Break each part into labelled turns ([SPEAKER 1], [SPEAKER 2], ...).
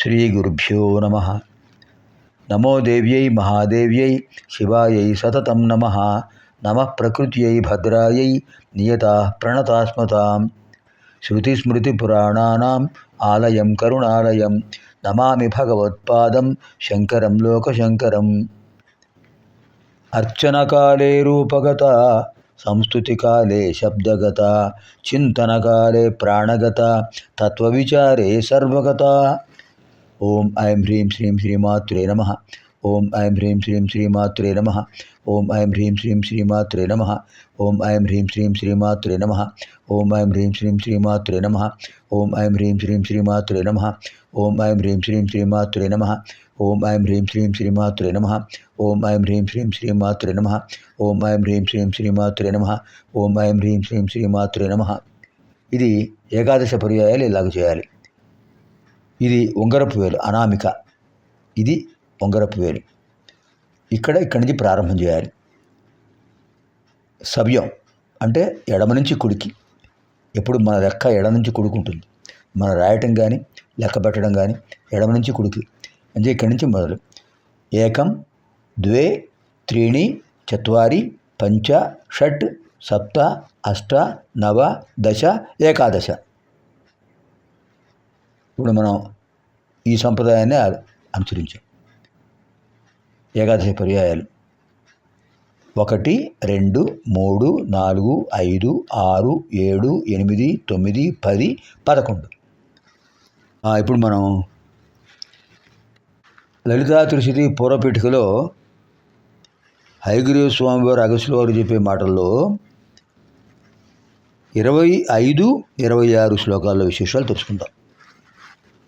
[SPEAKER 1] శ్రీగురుభ్యో నమః. నమో దేవ్యై మహాదేవ్యై శివాయై సతతం నమః. నమః ప్రకృత్యై భద్రాయై నియతాః ప్రణతాస్మతాం. శృతిస్మృతిపురాణానాం ఆలయం కరుణాలయం నమామి భగవత్పాదం శంకరం లోకశంకరం. అర్చనకాలే రూపగత, సంస్తుతికాలే శబ్దగత, చింతనకాలే ప్రాణగత, తత్వవిచారే సర్వగత. ఓం ఐం హ్రీం శ్రీం శ్రీమాత్రే నమః. ఓం ఐం హ్రీం శ్రీం శ్రీమాత్రే నమః. ఓం ఐం హ్రీం శ్రీం శ్రీమాత్రే నమః. ఓం ఐం హ్రీం శ్రీం శ్రీమాత్రే నమః. ఓం ఐం హ్రీం శ్రీం శ్రీమాత్రే నమః. ఓం ఐం హ్రీం శ్రీం శ్రీమాత్రే నమః. ఓం ఐం హ్రీం శ్రీం శ్రీమాత్రే నమః. ఓం ఐం హ్రీం శ్రీం శ్రీమాత్రే నమః. ఓం ఐం హ్రీం శ్రీం శ్రీమాత్రే నమః. ఓం ఐం హ్రీం శ్రీం శ్రీమాత్రే నమః. ఓం ఐం హ్రీం శ్రీం శ్రీమాత్రే నమః. ఇది ఏకాదశ పర్యాయాలు ఇలాగ చేయాలి. ఇది ఉంగరపు వేలు అనామిక, ఇది ఉంగరపు వేలు. ఇక్కడి నుంచి ప్రారంభం చేయాలి. సవ్యం అంటే ఎడమ నుంచి కుడికి. ఎప్పుడు మన లెక్క ఎడమ నుంచి కుడికి ఉంటుంది. మనం రాయటం కానీ లెక్క పెట్టడం కానీ ఎడమ నుంచి కుడికి. అంటే ఇక్కడి నుంచి మొదలు. ఏకం ద్వే త్రీణి చత్వారి పంచ షట్ సప్త అష్ట నవ దశ ఏకాదశ. ఇప్పుడు మనం ఈ సంప్రదాయాన్ని అనుసరించాం. ఏకాదశ పర్యాయాలు 1 2 3 4 5 6 7 8 9 10 11. ఇప్పుడు మనం లలితా త్రిశతి పూర్వపీఠికలో హయగ్రీవ స్వామివారు అగస్త్యుల వారు చెప్పే మాటల్లో 25, 26 శ్లోకాల్లో విశేషాలు తెలుసుకుందాం.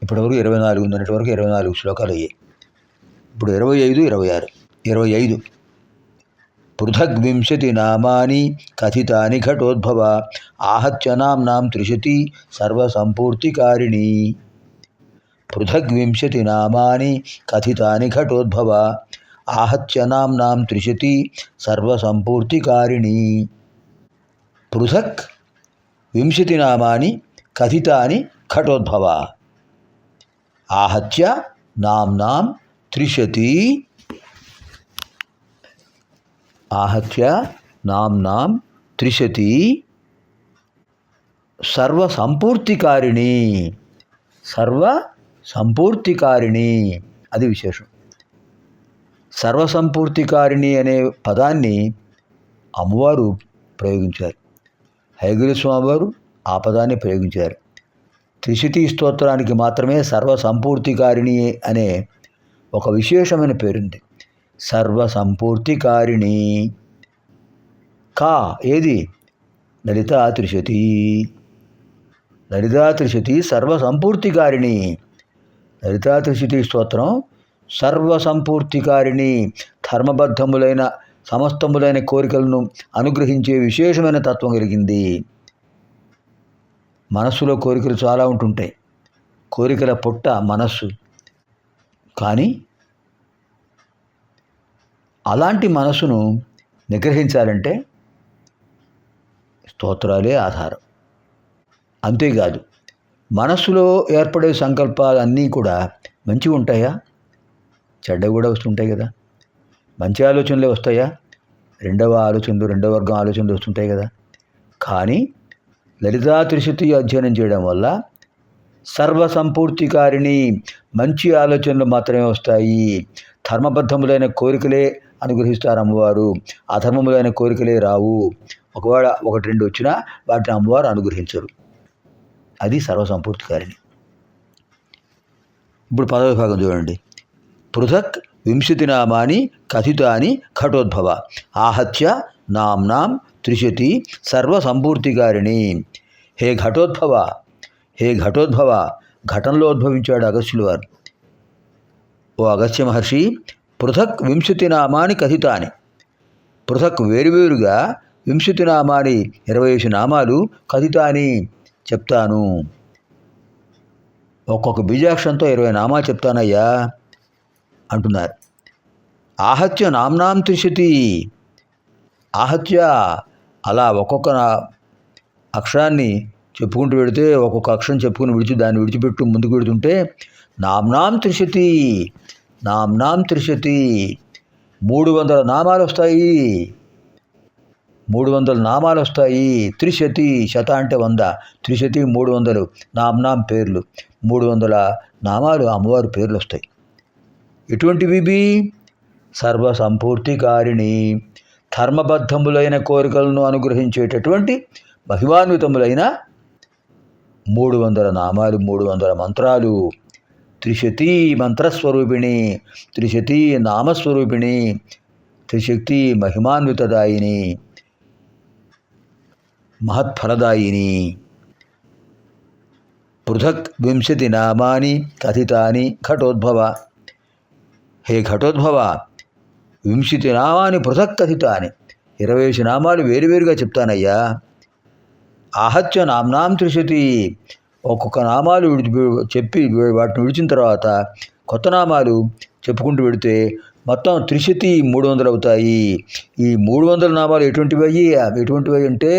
[SPEAKER 1] ఇప్పటివరకు 24 నిన్నటి వరకు 24 శ్లోకాలు అయ్యాయి. ఇప్పుడు 25, 26. 25 పృథగ్వింశతి నామాని కథితాని ఘటోద్భవ ఆహత్య నామ్నాం త్రిశతి సర్వసంపూర్తికారిణి. పృథగ్వింశతి నామాని కథితాని ఘటోద్భవ ఆహత్య నామ్నాం త్రిశతి సర్వసంపూర్తికారిణి. పృథక్ వింశతి నామాని కథితాని ఘటోద్భవ ఆహత్య నామ్నాం త్రిశతి సర్వసంపూర్తికారిణి. సర్వసంపూర్తికారిణి అది విశేషం. సర్వసంపూర్తికారిణి అనే పదాన్ని అమ్మవారు ప్రయోగించారు. హయగ్రీవ స్వామివారు ఆ పదాన్ని ప్రయోగించారు. త్రిశతి స్తోత్రానికి మాత్రమే సర్వసంపూర్తికారిణి అనే ఒక విశేషమైన పేరుంది. సర్వసంపూర్తికారిణి. కా ఏది? లలితా త్రిశతి. లలితా త్రిశతి సర్వసంపూర్తికారిణి. లలితా త్రిశతి స్తోత్రం సర్వసంపూర్తికారిణి. ధర్మబద్ధములైన సమస్తములైన కోరికలను అనుగ్రహించే విశేషమైన తత్వం కలిగింది. మనస్సులో కోరికలు చాలా ఉంటుంటాయి. కోరికల పుట్ట మనస్సు. కానీ అలాంటి మనస్సును నిగ్రహించాలంటే స్తోత్రాలే ఆధారం. అంతేకాదు, మనస్సులో ఏర్పడే సంకల్పాలన్నీ కూడా మంచివి ఉంటాయా? చెడ్డవి కూడా వస్తుంటాయి కదా. మంచి ఆలోచనలే వస్తాయా? రెండవ వర్గం ఆలోచనలు వస్తుంటాయి కదా. కానీ లలితా త్రిశతి అధ్యయనం చేయడం వల్ల సర్వసంపూర్తికారిణి మంచి ఆలోచనలు మాత్రమే వస్తాయి. ధర్మబద్ధములైన కోరికలే అనుగ్రహిస్తారు అమ్మవారు. అధర్మములైన కోరికలే రావు. ఒకవేళ 1, 2 వచ్చినా వాటిని అమ్మవారు అనుగ్రహించరు. అది సర్వసంపూర్తికారిణి. ఇప్పుడు 10వ భాగం చూడండి. పృథక్ వింశతి నామాని కథితాని ఘటోద్భవ ఆహత్య నామ్నాం త్రిశతి సర్వసంపూర్తికారిణి. హే ఘటోద్భవ, హే ఘటోద్భవ. ఘటంలో ఉద్భవించాడు అగస్త్యుల వారు. ఓ అగస్త్య మహర్షి, పృథక్ వింశతి నామాని కథితాని. పృథక్ వేరువేరుగా వింశతి నామాని 25 నామాలు కథితాని చెప్తాను. ఒక్కొక్క బీజాక్షరంతో 20 నామాలు చెప్తానయ్యా అంటున్నారు. ఆహత్య నామ్నాం త్రిశతి. ఆహత్య అలా ఒక్కొక్క అక్షరాన్ని చెప్పుకుంటూ వెళితే ఒక్కొక్క అక్షరం చెప్పుకుని దాన్ని విడిచిపెట్టు ముందుకు వెళుతుంటే నామ్నాం త్రిశతి, నామ్నాం త్రిశతి, 300 నామాలు వస్తాయి. 300 నామాలు వస్తాయి. త్రిశతి, శత అంటే 100, త్రిశతి 300 నామ్నాం పేర్లు, 300 నామాలు అమ్మవారి పేర్లు వస్తాయి. ఎటువంటివి? సర్వసంపూర్తికారిణి, ధర్మబద్ధములైన కోరికలను అనుగ్రహించేటటువంటి మహిమాన్వితములైన 300 నామాలు, 300 మంత్రాలు. త్రిశతి మంత్రస్వరూపిణి, త్రిశతి నామస్వరూపిణి, త్రిశక్తి మహిమాన్వితదాయిని, మహత్ఫలదాయిని. పృథక్ 20 నామాని కథితాని ఘటోద్భవ. హే ఘటోద్భవ, 20 నామాని పృథక్ కథితాని, 21 నామాలు వేరువేరుగా చెప్తానయ్యా. ఆహత్య నామ్నాం త్రిశతి, ఒక్కొక్క నామాలు చెప్పి వాటిని విడిచిన తర్వాత కొత్త నామాలు చెప్పుకుంటూ వెళితే మొత్తం త్రిశతి 300 అవుతాయి. ఈ 300 నామాలు ఎటువంటివి అంటే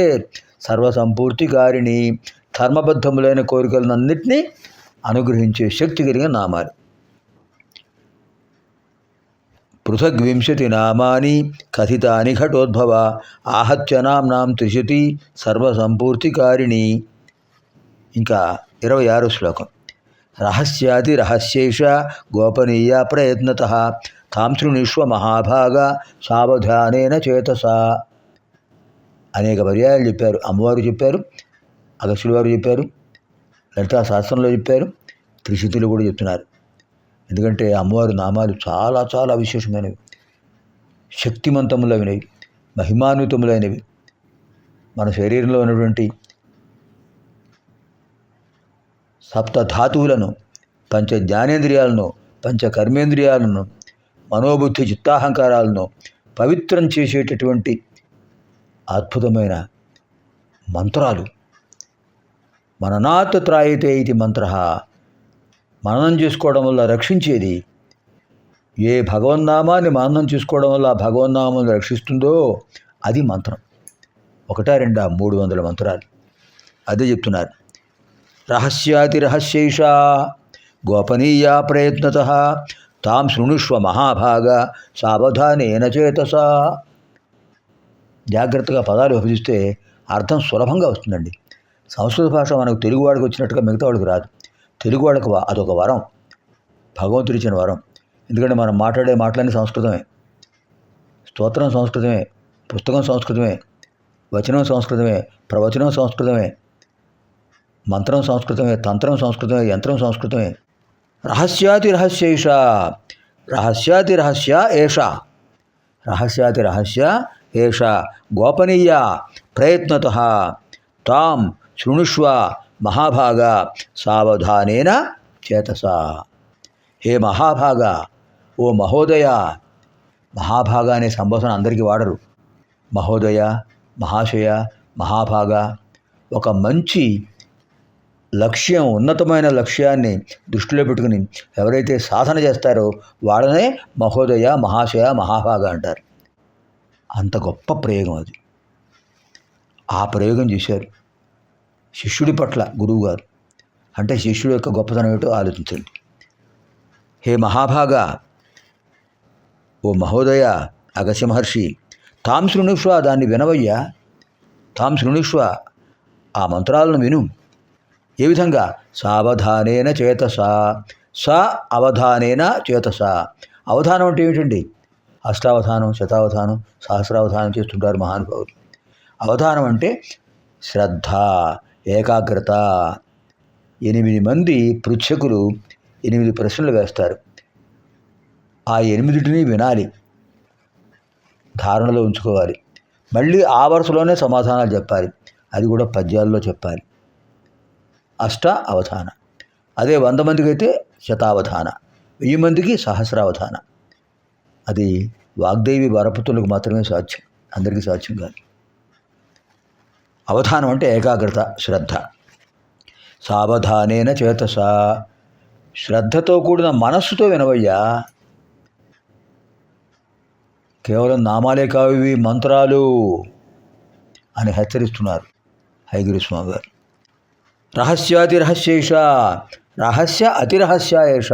[SPEAKER 1] సర్వసంపూర్తికారిణి, ధర్మబద్ధములైన కోరికలన్నింటినీ అనుగ్రహించే శక్తి కలిగిన నామాలు. పృథగ్ 20 నామాని కథితాని ఘటోద్భవ, ఆహత్య నామ్నాం త్రిశతి సర్వసంపూర్తికారిణి. ఇంకా 26వ శ్లోకం. రహస్యాతి రహస్యేష గోపనీయ ప్రయత్నతః తాం శృణుష్వ మహాభాగ సావధానేన చేతసా. అనేక పర్యాయాలు చెప్పారు. అమ్మవారు చెప్పారు, అగస్త్యుల వారు చెప్పారు, లలితా శాస్త్రంలో చెప్పారు, త్రిశతిలో కూడా చెప్తున్నారు. ఎందుకంటే అమ్మవారి నామాలు చాలా చాలా విశేషమైనవి, శక్తిమంతములైనవి, మహిమాన్వితములైనవి. మన శరీరంలో ఉన్నటువంటి సప్తధాతువులను, పంచ జ్ఞానేంద్రియాలను, పంచ కర్మేంద్రియాలను, మనోబుద్ధి చిత్తాహంకారాలను పవిత్రం చేసేటటువంటి అద్భుతమైన మంత్రాలు. మననాత్ త్రాయతే ఇది మంత్ర, మననం చేసుకోవడం వల్ల రక్షించేది. ఏ భగవన్నామాన్ని మననం చేసుకోవడం వల్ల ఆ భగవన్నామాన్ని రక్షిస్తుందో అది మంత్రం. 1, 2, 300 మంత్రాలు. అదే చెప్తున్నారు. రహస్యాతి రహస్యైష గోపనీయ ప్రయత్నతః తాం శృణుష్వ మహాభాగ సావధానేన చేతసా. జాగ్రత్తగా పదాలు విభజిస్తే అర్థం సులభంగా వస్తుందండి. సంస్కృత భాష మనకు తెలుగువాడికి వచ్చినట్టుగా మిగతా వాడికి రాదు. తెలుగువాడికి అదొక వరం, భగవంతుడు ఇచ్చిన వరం. ఎందుకంటే మనం మాట్లాడే మాటలన్నీ సంస్కృతమే, స్తోత్రం సంస్కృతమే, పుస్తకం సంస్కృతమే, వచనం సంస్కృతమే, ప్రవచనం సంస్కృతమే, మంత్రం సంస్కృతమే, తంత్రం సంస్కృతమే, యంత్రం సంస్కృతమే. రహస్యాతి రహస్యేష, రహస్యాతి రహస్య ఏష, రహస్యాతి రహస్య ఏష గోపనీయ ప్రయత్నతః తాం శృణుష్వ మహాభాగ సావధానేన చేతసా. హే మహాభాగ, ఓ మహోదయ. మహాభాగ అనే సంబోధన అందరికీ వాడరు. మహోదయ, మహాశయ, మహాభాగ. ఒక మంచి లక్ష్యం, ఉన్నతమైన లక్ష్యాన్ని దృష్టిలో పెట్టుకుని ఎవరైతే సాధన చేస్తారో వాళ్ళనే మహోదయ, మహాశయ, మహాభాగ అంటారు. అంత గొప్ప ప్రయోగం అది. ఆ ప్రయోగం చేశారు శిష్యుడి పట్ల గురువుగారు. అంటే శిష్యుడి యొక్క గొప్పతనం ఏమిటో ఆలోచించండి. హే మహాభాగ, ఓ మహోదయ, అగస్త్య మహర్షి, తాం శృణుష్వ, దాన్ని వినవయ్యా. తాం శృణుష్వ, ఆ మంత్రాలను విను. ఏ విధంగా? సావధానేన చేతసా, స అవధానేన చేతసా. అవధానం అంటే ఏమిటండి? అష్టావధానం, శతావధానం, సహస్రావధానం చేస్తుంటారు మహానుభావులు. అవధానం అంటే శ్రద్ధ, ఏకాగ్రత. 8 మంది పృచ్ఛకులు 8 ప్రశ్నలు వేస్తారు. ఆ 8టిని వినాలి, ధారణలో ఉంచుకోవాలి. మళ్ళీ ఆ వరుసలోనే సమాధానాలు చెప్పాలి. అది కూడా పద్యాల్లో చెప్పాలి. అష్ట అవధాన. అదే 100 మందికి అయితే శతావధాన, 1000 మందికి సహస్రావధాన. అది వాగ్దేవి వరపుతులకు మాత్రమే సాధ్యం, అందరికీ సాధ్యం కాదు. అవధానం అంటే ఏకాగ్రత, శ్రద్ధ. సావధానేన చేతసా, శ్రద్ధతో కూడిన మనస్సుతో వినవయ్యా. కేవలం నామాలే కావి మంత్రాలు అని హెచ్చరిస్తున్నారు హయగిరి స్వామి గారు. రహస్యాతిరహస్యేష, రహస్య అతిరహస్య ఏష,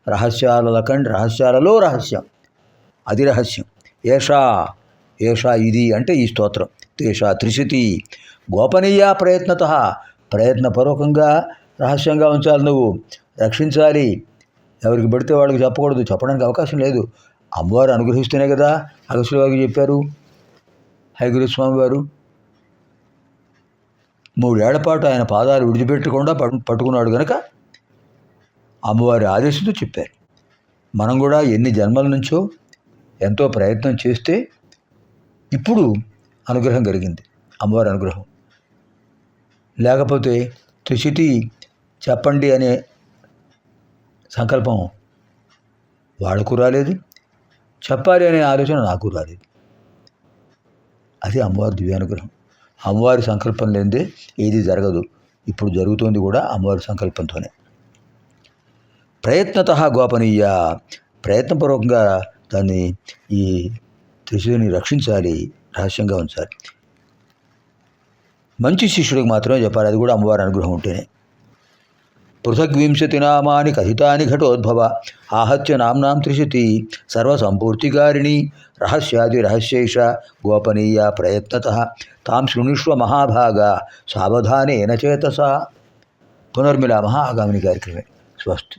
[SPEAKER 1] రహస్యాలలో రహస్యం, అతిరహస్యం. ఏషా ఏషా ఇది అంటే ఈ స్తోత్రం. ఏషా త్రిశతి గోపనీయ ప్రయత్నత, ప్రయత్నపూర్వకంగా రహస్యంగా ఉంచాలి, నువ్వు రక్షించాలి. ఎవరికి పడితే వాళ్ళకి చెప్పకూడదు, చెప్పడానికి అవకాశం లేదు. అమ్మవారు అనుగ్రహిస్తూనే కదా అగస్త్యుల వారికి చెప్పారు. హయగ్రీవ స్వామి వారు 3 ఏళ్ల పాటు ఆయన పాదాలు విడిచిపెట్టకుండా పట్టుకున్నాడు కనుక అమ్మవారి ఆదేశంతో చెప్పారు. మనం కూడా ఎన్ని జన్మల నుంచో ఎంతో ప్రయత్నం చేస్తే ఇప్పుడు అనుగ్రహం కలిగింది, అమ్మవారి అనుగ్రహం. లేకపోతే త్రిశతి చెప్పండి అనే సంకల్పం వాళ్ళకు రాలేదు, చెప్పాలి అనే ఆలోచన నాకు రాలేదు. అది అమ్మవారి దివ్యానుగ్రహం. అమ్మవారి సంకల్పం లేనిదే ఏది జరగదు. ఇప్పుడు జరుగుతోంది కూడా అమ్మవారి సంకల్పంతోనే. ప్రయత్నత గోపనీయ, ప్రయత్నపూర్వకంగా దాన్ని ఈ త్రిశతిని రక్షించాలి, రహస్యంగా ఉంచాలి. మంచి శిష్యుడికి మాత్రమే చెప్పాలి, అది కూడా అమ్మవారి అనుగ్రహం ఉంటేనే. పృథగ్వింశతి నామాని కథితాని ఘటోద్భవ ఆహత్య నామ్నాం త్రిశతి సర్వసంపూర్తికారిణి రహస్యాది రహస్యైష గోపనీయ ప్రయత్నత తాం శృణుష్వ మహాభాగ సావధానేన చేతసా. పునర్మిలామः ఆగామిని కార్యక్రమే. స్వస్తి.